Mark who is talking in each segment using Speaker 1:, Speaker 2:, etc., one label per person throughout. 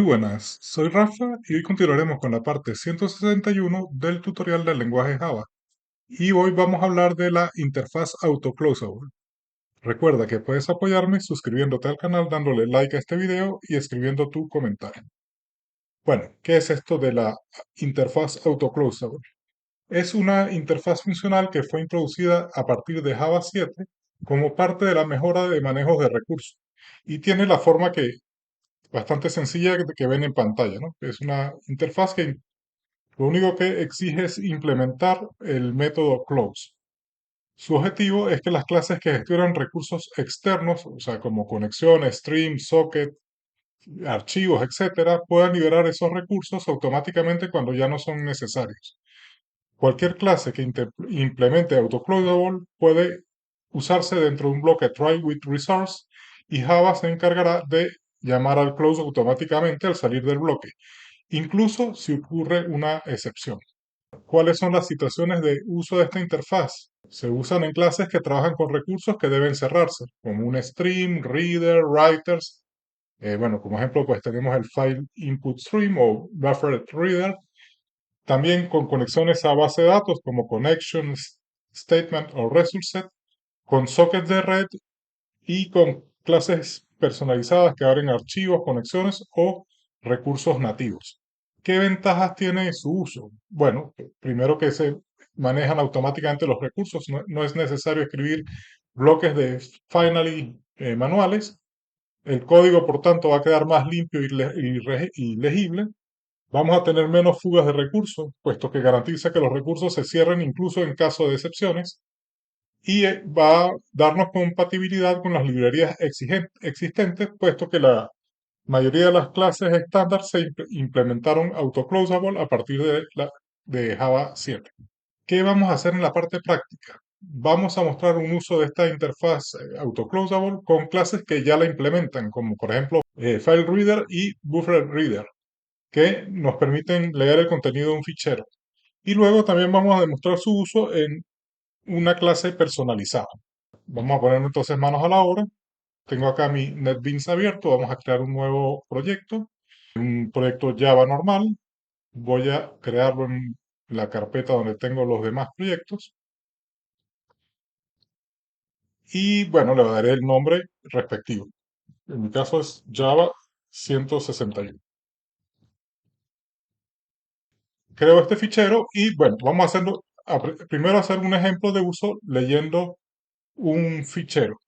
Speaker 1: buenas, soy Rafa y hoy continuaremos con la parte 161 del tutorial del lenguaje Java. Y hoy vamos a hablar de la interfaz autoclosable. Recuerda que puedes apoyarme suscribiéndote al canal, dándole like a este video y escribiendo tu comentario. Bueno, ¿qué es esto de la interfaz autoclosable? Es una interfaz funcional que fue introducida a partir de Java 7 como parte de la mejora de manejos de recursos y tiene la forma que bastante sencilla que ven en pantalla, ¿no? Es una interfaz que lo único que exige es implementar el método close. Su objetivo es que las clases que gestionan recursos externos, o sea, como conexiones, stream, socket, archivos, etcétera, puedan liberar esos recursos automáticamente cuando ya no son necesarios. Cualquier clase que implemente autoclosable puede usarse dentro de un bloque try with resource y Java se encargará de llamar al close automáticamente al salir del bloque, incluso si ocurre una excepción. ¿Cuáles son las situaciones de uso de esta interfaz? Se usan en clases que trabajan con recursos que deben cerrarse, como un stream, reader, writers. Bueno, como ejemplo, pues tenemos el file input stream o buffer reader, también con conexiones a base de datos como connections, statement o result set, con sockets de red y con clases personalizadas que abren archivos, conexiones o recursos nativos. ¿Qué ventajas tiene su uso? Bueno, primero que se manejan automáticamente los recursos, no es necesario escribir bloques de finally manuales. El código, por tanto, va a quedar más limpio y legible. Vamos a tener menos fugas de recursos, puesto que garantiza que los recursos se cierren incluso en caso de excepciones y va a darnos compatibilidad con las librerías existentes, puesto que la mayoría de las clases estándar se implementaron autoclosable a partir de Java 7. ¿Qué vamos a hacer en la parte práctica? Vamos a mostrar un uso de esta interfaz autoclosable con clases que ya la implementan, como por ejemplo FileReader y BufferedReader, que nos permiten leer el contenido de un fichero. Y luego también vamos a demostrar su uso en una clase personalizada. Vamos a poner entonces manos a la obra. Tengo acá mi NetBeans abierto. Vamos a crear un nuevo proyecto, un proyecto Java normal. Voy a crearlo en la carpeta donde tengo los demás proyectos. Y bueno, le daré el nombre respectivo. En mi caso es Java 161. Creo este fichero y bueno, vamos a hacerlo, primero hacer un ejemplo de uso leyendo un fichero.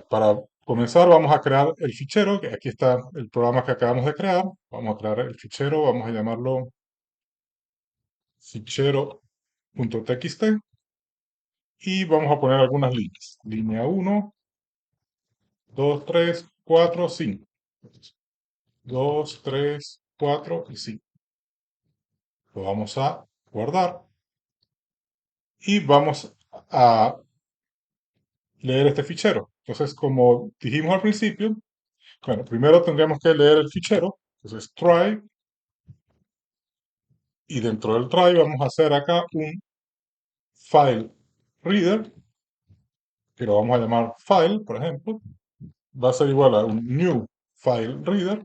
Speaker 1: Para comenzar vamos a crear el fichero, que aquí está el programa que acabamos de crear. Vamos a crear el fichero, vamos a llamarlo fichero.txt y vamos a poner algunas líneas. Línea 1, 2, 3, 4, 5. 2, 3, 4 y 5. Lo vamos a guardar y vamos a leer este fichero. Entonces, como dijimos al principio, bueno, primero tendríamos que leer el fichero. Entonces, try, y dentro del try vamos a hacer acá un file reader, que lo vamos a llamar file, por ejemplo. Va a ser igual a un new file reader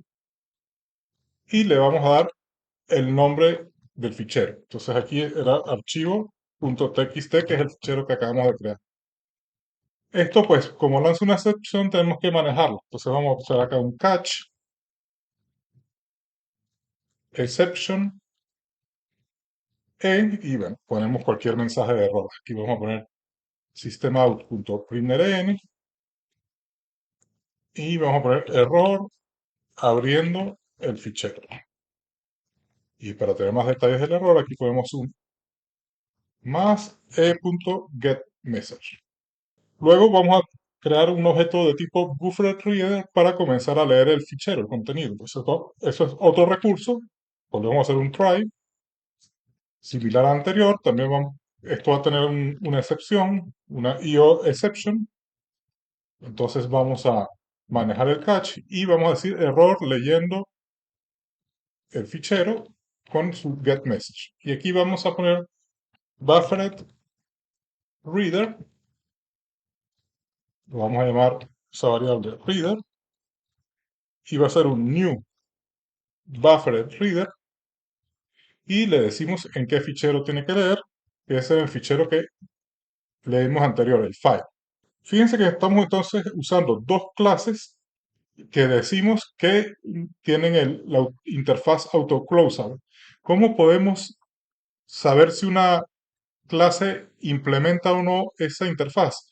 Speaker 1: y le vamos a dar el nombre del fichero. Entonces aquí era archivo.txt, que es el fichero que acabamos de crear. Esto, pues, como lanza una excepción, tenemos que manejarlo. Entonces vamos a usar acá un catch exception y bueno, ponemos cualquier mensaje de error. Aquí vamos a poner systemout.println y vamos a poner error abriendo el fichero. Y para tener más detalles del error, aquí ponemos un más e.getMessage. Luego vamos a crear un objeto de tipo BufferedReader para comenzar a leer el fichero, el contenido. Eso es otro recurso. Volvemos a hacer un try, similar al anterior. También esto va a tener una excepción, una IO exception. Entonces vamos a manejar el catch y vamos a decir error leyendo el fichero con su getMessage. Y aquí vamos a poner BufferedReader, lo vamos a llamar esa variable reader, y va a ser un new buffered reader y le decimos en qué fichero tiene que leer, que es el fichero que leímos anterior, el file. Fíjense que estamos entonces usando dos clases que decimos que tienen la interfaz autoclosable. ¿Cómo podemos saber si una clase implementa o no esa interfaz?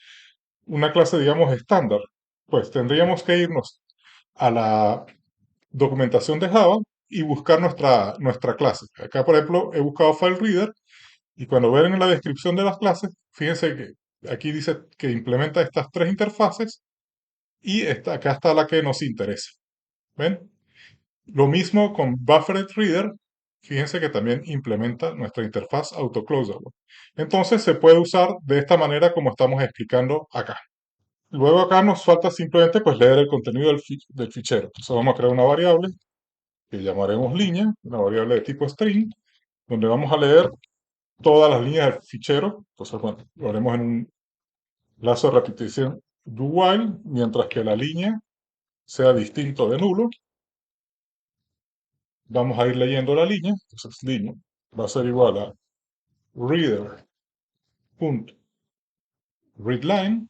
Speaker 1: Una clase, digamos, estándar. Pues tendríamos que irnos a la documentación de Java y buscar nuestra clase. Acá, por ejemplo, he buscado FileReader y cuando ven en la descripción de las clases, fíjense que aquí dice que implementa estas tres interfaces y acá está la que nos interesa. ¿Ven? Lo mismo con Buffered Reader, fíjense que también implementa nuestra interfaz autoclosable. Entonces se puede usar de esta manera como estamos explicando acá. Luego acá nos falta simplemente pues leer el contenido del fichero. Entonces vamos a crear una variable que llamaremos línea, una variable de tipo string, donde vamos a leer todas las líneas del fichero. Entonces, bueno, lo haremos en un lazo de repetición do while, mientras que la línea sea distinto de nulo. Vamos a ir leyendo la línea. Entonces, línea va a ser igual a reader.readline.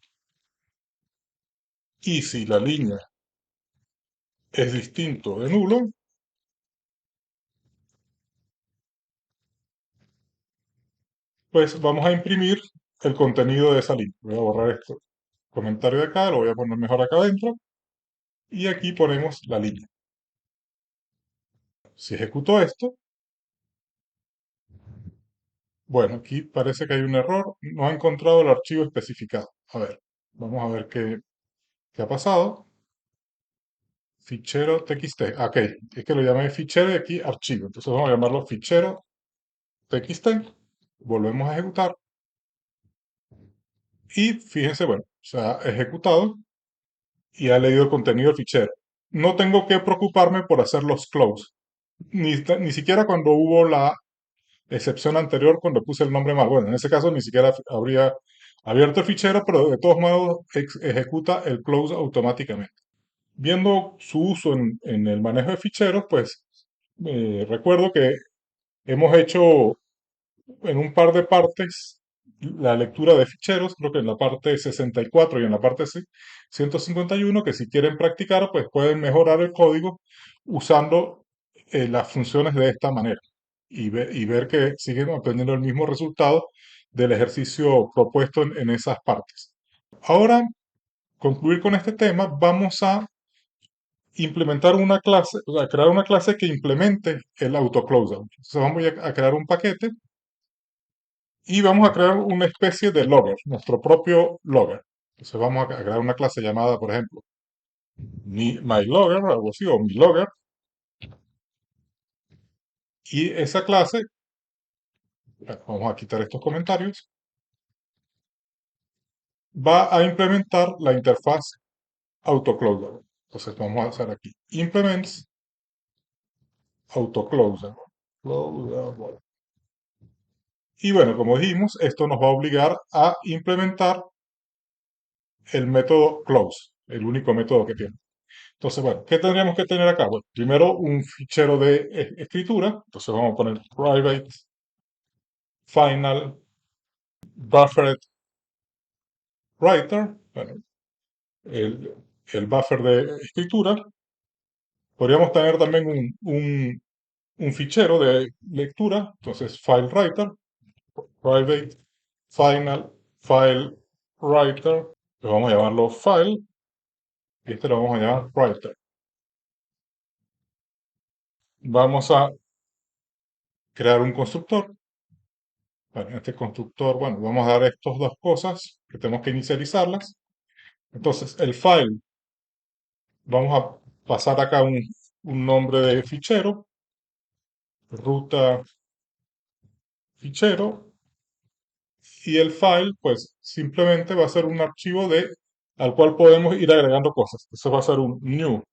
Speaker 1: Y si la línea es distinto de nulo, pues vamos a imprimir el contenido de esa línea. Voy a borrar este comentario de acá, lo voy a poner mejor acá adentro. Y aquí ponemos la línea. Si ejecuto esto, bueno, aquí parece que hay un error. No ha encontrado el archivo especificado. A ver, vamos a ver qué ha pasado. Fichero txt. Ok, es que lo llamé fichero y aquí archivo. Entonces vamos a llamarlo fichero txt. Volvemos a ejecutar. Y fíjense, bueno, se ha ejecutado y ha leído el contenido del fichero. No tengo que preocuparme por hacer los close. Ni siquiera cuando hubo la excepción anterior, cuando puse el nombre mal. Bueno, en ese caso ni siquiera habría abierto el fichero, pero de todos modos ejecuta el close automáticamente. Viendo su uso en el manejo de ficheros, pues recuerdo que hemos hecho en un par de partes la lectura de ficheros, creo que en la parte 64 y en la parte 151, que si quieren practicar, pues pueden mejorar el código usando las funciones de esta manera y ver que siguen obteniendo el mismo resultado del ejercicio propuesto en esas partes. Ahora, concluir con este tema, vamos a implementar una clase, o sea, crear una clase que implemente el autocloseout. Entonces vamos a crear un paquete y vamos a crear una especie de logger, nuestro propio logger. Entonces vamos a crear una clase llamada, por ejemplo, myLogger, algo así, o myLogger, y esa clase, vamos a quitar estos comentarios, va a implementar la interfaz autocloseable. Entonces vamos a hacer aquí implements autocloseable. Y bueno, como dijimos, esto nos va a obligar a implementar el método close, el único método que tiene. Entonces, bueno, ¿qué tendríamos que tener acá? Bueno, primero un fichero de escritura. Entonces vamos a poner private final buffered writer. Bueno, el, el buffer de escritura. Podríamos tener también un fichero de lectura. Entonces, file writer, private final file writer. Lo vamos a llamarlo file y este lo vamos a llamar writer. Vamos a crear un constructor. Bueno, en este constructor, bueno, vamos a dar estas dos cosas que tenemos que inicializarlas. Entonces, el file, vamos a pasar acá un nombre de fichero, ruta fichero, y el file, pues simplemente va a ser un archivo al cual podemos ir agregando cosas. Eso va a ser un new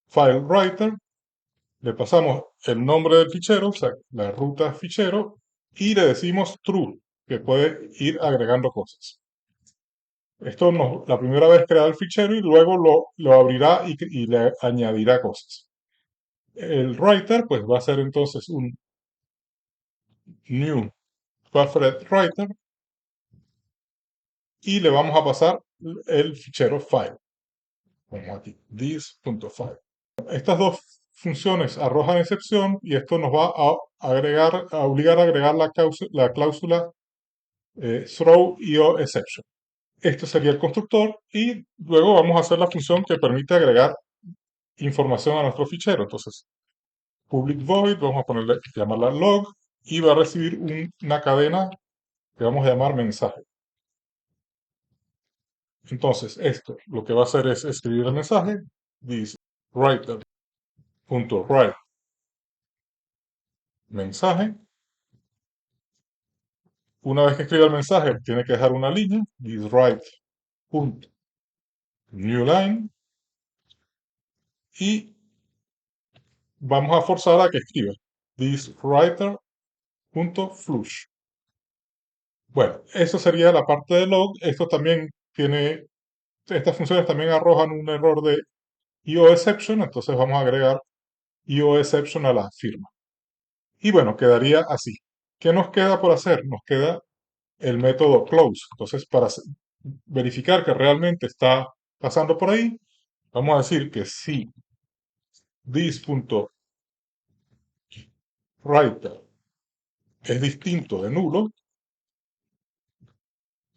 Speaker 1: file writer, le pasamos el nombre del fichero, o sea, la ruta fichero, y le decimos true, que puede ir agregando cosas. Esto la primera vez crea el fichero y luego lo abrirá y le añadirá cosas. El writer pues va a ser entonces un new buffered writer y le vamos a pasar el fichero file, como aquí, this.file. Estas dos funciones arrojan excepción y esto nos va a obligar a agregar la cláusula throw io exception. Esto sería el constructor y luego vamos a hacer la función que permite agregar información a nuestro fichero. Entonces, public void, vamos a llamarla log y va a recibir una cadena que vamos a llamar mensaje. Entonces, esto lo que va a hacer es escribir el mensaje, dice writer.write mensaje. Una vez que escriba el mensaje, tiene que dejar una línea, dice write.newline, y vamos a forzar a que escriba this writer.flush. Bueno, eso sería la parte de log. Esto también tiene, estas funciones también arrojan un error de IOException, entonces vamos a agregar IOException a la firma. Y bueno, quedaría así. ¿Qué nos queda por hacer? Nos queda el método close. Entonces, para verificar que realmente está pasando por ahí, vamos a decir que si this.writer es distinto de nulo,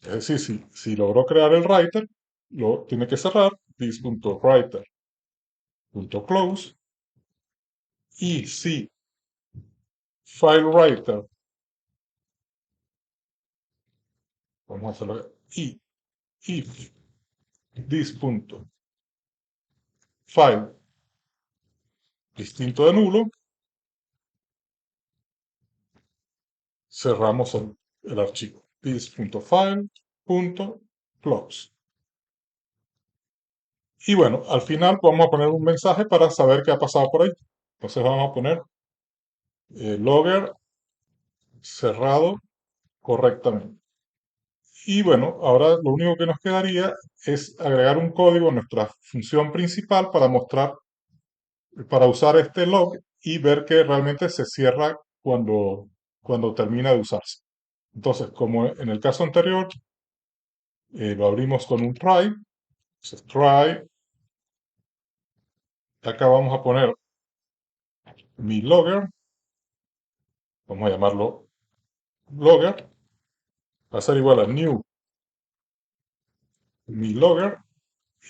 Speaker 1: es decir, si logró crear el writer, lo tiene que cerrar this.writer.close, y si FileWriter, vamos a hacerlo, y if this.file distinto de nulo, cerramos el archivo this.file.close. Y bueno, al final vamos a poner un mensaje para saber qué ha pasado por ahí. Entonces vamos a poner logger cerrado correctamente. Y bueno, ahora lo único que nos quedaría es agregar un código a nuestra función principal para mostrar, para usar este log y ver que realmente se cierra cuando termina de usarse. Entonces, como en el caso anterior, lo abrimos con un try. Entonces, try. Acá vamos a poner mi logger. Vamos a llamarlo logger. Va a ser igual a new mi logger.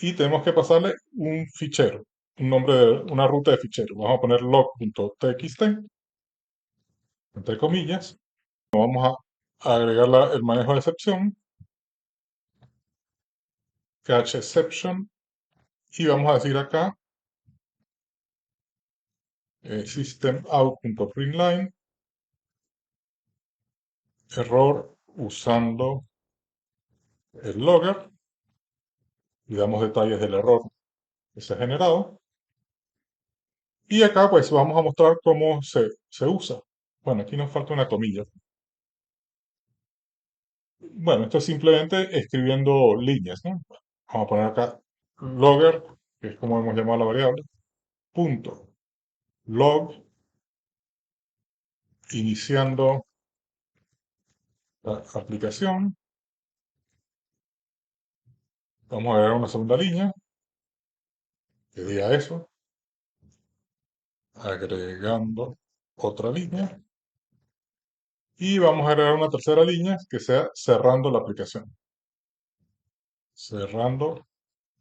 Speaker 1: Y tenemos que pasarle un fichero, un nombre de una ruta de fichero. Vamos a poner log.txt, entre comillas. Vamos a agregar el manejo de excepción, catch exception, y vamos a decir acá systemout.println, error usando el logger, y damos detalles del error que se ha generado. Y acá pues vamos a mostrar cómo se usa. Bueno, aquí nos falta una comilla. Bueno, esto es simplemente escribiendo líneas, ¿no? Vamos a poner acá logger, que es como hemos llamado la variable, punto log, iniciando la aplicación. Vamos a agregar una segunda línea que diga eso, agregando otra línea. Y vamos a agregar una tercera línea que sea cerrando la aplicación. Cerrando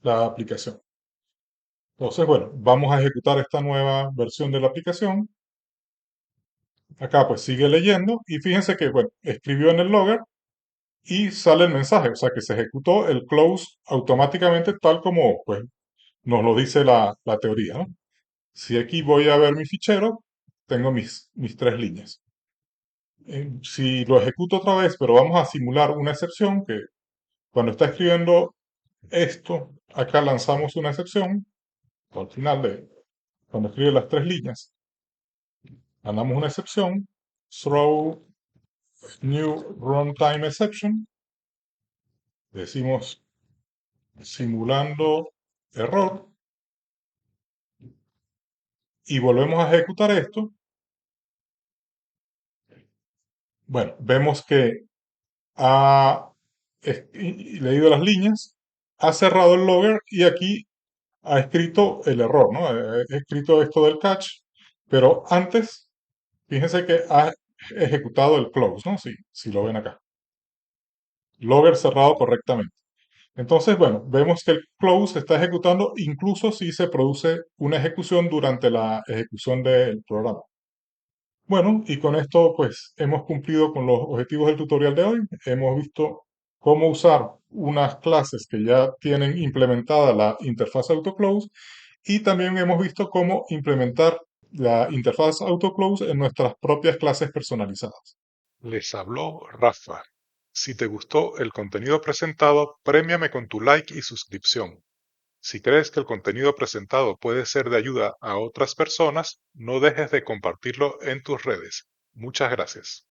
Speaker 1: la aplicación. Entonces, bueno, vamos a ejecutar esta nueva versión de la aplicación. Acá pues sigue leyendo y fíjense que, bueno, escribió en el logger y sale el mensaje, o sea que se ejecutó el close automáticamente tal como pues, nos lo dice la teoría, ¿no? Si aquí voy a ver mi fichero, tengo mis tres líneas. Si lo ejecuto otra vez, pero vamos a simular una excepción, que cuando está escribiendo esto, acá lanzamos una excepción, al final de cuando escribe las tres líneas, mandamos una excepción, throw new runtime exception, decimos simulando error, y volvemos a ejecutar esto, bueno, vemos que ha leído las líneas, ha cerrado el logger y aquí ha escrito el error, ¿no? Ha escrito esto del catch, pero antes, fíjense que ha ejecutado el close, ¿no? Si lo ven acá. Logger cerrado correctamente. Entonces, bueno, vemos que el close se está ejecutando incluso si se produce una ejecución durante la ejecución del programa. Bueno, y con esto pues hemos cumplido con los objetivos del tutorial de hoy. Hemos visto cómo usar unas clases que ya tienen implementada la interfaz AutoClose y también hemos visto cómo implementar la interfaz AutoClose en nuestras propias clases personalizadas. Les habló Rafa. Si te gustó el contenido presentado, premiame con tu like y suscripción. Si crees que el contenido presentado puede ser de ayuda a otras personas, no dejes de compartirlo en tus redes. Muchas gracias.